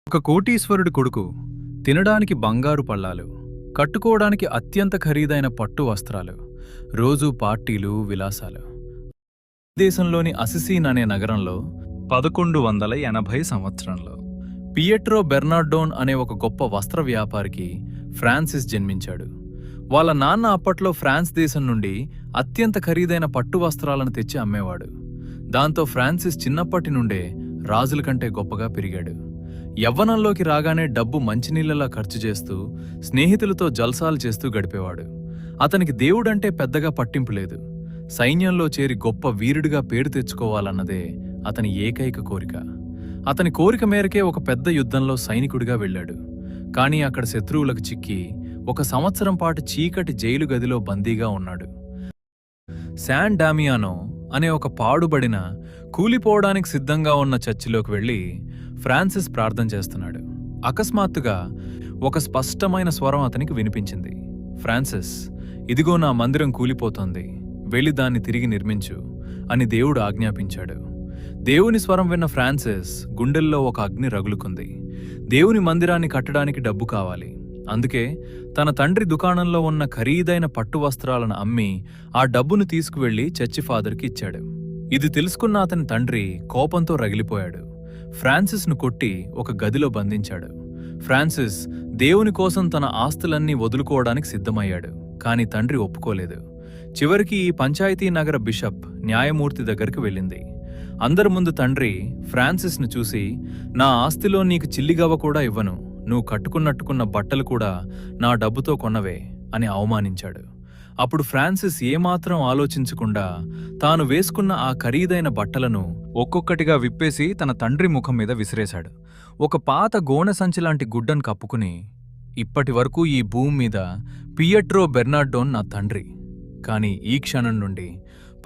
ఒక కోటీశ్వరుడి కొడుకు తినడానికి బంగారు పళ్ళాలు, కట్టుకోవడానికి అత్యంత ఖరీదైన పట్టు వస్త్రాలు, రోజూ పార్టీలు, విలాసాలు. దేశంలోని అసిసీన్ అనే నగరంలో 1180 సంవత్సరంలో పియెట్రో బెర్నార్డోన్ అనే ఒక గొప్ప వస్త్ర వ్యాపారికి ఫ్రాన్సిస్ జన్మించాడు. వాళ్ళ నాన్న అప్పట్లో ఫ్రాన్స్ దేశం నుండి అత్యంత ఖరీదైన పట్టు వస్త్రాలను తెచ్చి అమ్మేవాడు. దాంతో ఫ్రాన్సిస్ చిన్నప్పటి నుండే రాజుల కంటే గొప్పగా పెరిగాడు. యవ్వనంలోకి రాగానే డబ్బు మంచినీళ్లలా ఖర్చు చేస్తూ స్నేహితులతో జల్సాలు చేస్తూ గడిపేవాడు. అతనికి దేవుడంటే పెద్దగా పట్టింపు లేదు. సైన్యంలో చేరి గొప్ప వీరుడిగా పేరు తెచ్చుకోవాలన్నదే అతని ఏకైక కోరిక. అతని కోరిక మేరకే ఒక పెద్ద యుద్ధంలో సైనికుడిగా వెళ్ళాడు. కానీ అక్కడ శత్రువులకు చిక్కి 1 సంవత్సరం పాటు చీకటి జైలు గదిలో బందీగా ఉన్నాడు. శాన్ డామియానో అనే ఒక పాడుబడిన, కూలిపోవడానికి సిద్ధంగా ఉన్న చర్చిలోకి వెళ్లి ఫ్రాన్సిస్ ప్రార్థన చేస్తున్నాడు. అకస్మాత్తుగా ఒక స్పష్టమైన స్వరం అతనికి వినిపించింది. ఫ్రాన్సిస్, ఇదిగో నా మందిరం కూలిపోతోంది, వెళ్ళి దాన్ని తిరిగి నిర్మించు అని దేవుడు ఆజ్ఞాపించాడు. దేవుని స్వరం విన్న ఫ్రాన్సిస్ గుండెల్లో ఒక అగ్ని రగులుకుంది. దేవుని మందిరాన్ని కట్టడానికి డబ్బు కావాలి. అందుకే తన తండ్రి దుకాణంలో ఉన్న ఖరీదైన పట్టు వస్త్రాలను అమ్మి ఆ డబ్బును తీసుకువెళ్లి చర్చి ఫాదర్కి ఇచ్చాడు. ఇది తెలుసుకున్న అతని తండ్రి కోపంతో రగిలిపోయాడు. ఫ్రాన్సిస్ను కొట్టి ఒక గదిలో బంధించాడు. ఫ్రాన్సిస్ దేవుని కోసం తన ఆస్తులన్నీ వదులుకోవడానికి సిద్ధమయ్యాడు. కాని తండ్రి ఒప్పుకోలేదు. చివరికి ఈ పంచాయతీ నగర బిషప్ న్యాయమూర్తి దగ్గరికి వెళ్ళింది. అందరి ముందు తండ్రి ఫ్రాన్సిస్ను చూసి, నా ఆస్తిలో నీకు చిల్లిగవ్వ కూడా ఇవ్వను, నువ్వు కట్టుకున్నట్టుకున్న బట్టలు కూడా నా డబ్బుతో కొన్నవే అని అవమానించాడు. అప్పుడు ఫ్రాన్సిస్ ఏమాత్రం ఆలోచించకుండా తాను వేసుకున్న ఆ ఖరీదైన బట్టలను ఒక్కొక్కటిగా విప్పేసి తన తండ్రి ముఖం మీద విసిరేశాడు. ఒక పాత గోనె సంచిలాంటి గుడ్డను కప్పుకుని, ఇప్పటివరకు ఈ భూమి మీద పియెట్రో బెర్నార్డోన్ నా తండ్రి, కాని ఈ క్షణం నుండి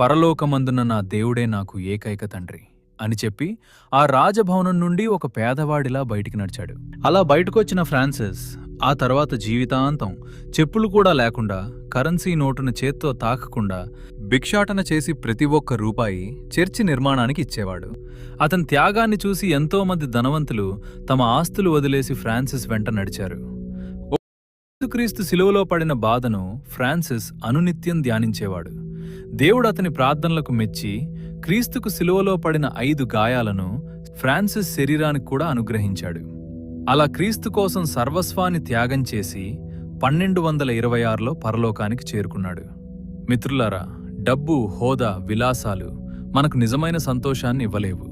పరలోకమందున్న నా దేవుడే నాకు ఏకైక తండ్రి అని చెప్పి ఆ రాజభవనం నుండి ఒక పేదవాడిలా బయటికి నడిచాడు. అలా బయటకొచ్చిన ఫ్రాన్సిస్ ఆ తర్వాత జీవితాంతం చెప్పులు కూడా లేకుండా, కరెన్సీ నోటును చేత్తో తాకకుండా భిక్షాటన చేసి ప్రతి ఒక్క రూపాయి చర్చి నిర్మాణానికి ఇచ్చేవాడు. అతని త్యాగాన్ని చూసి ఎంతోమంది ధనవంతులు తమ ఆస్తులు వదిలేసి ఫ్రాన్సిస్ వెంట నడిచారు. యేసుక్రీస్తు శిలువలో పడిన బాధను ఫ్రాన్సిస్ అనునిత్యం ధ్యానించేవాడు. దేవుడు అతని ప్రార్థనలకు మెచ్చి క్రీస్తుకు శిలువలో పడిన 5 గాయాలను ఫ్రాన్సిస్ శరీరానికి కూడా అనుగ్రహించాడు. అలా క్రీస్తు కోసం సర్వస్వాన్ని త్యాగం చేసి 1226లో పరలోకానికి చేరుకున్నాడు. మిత్రులారా, డబ్బు, హోదా, విలాసాలు మనకు నిజమైన సంతోషాన్ని ఇవ్వలేవు.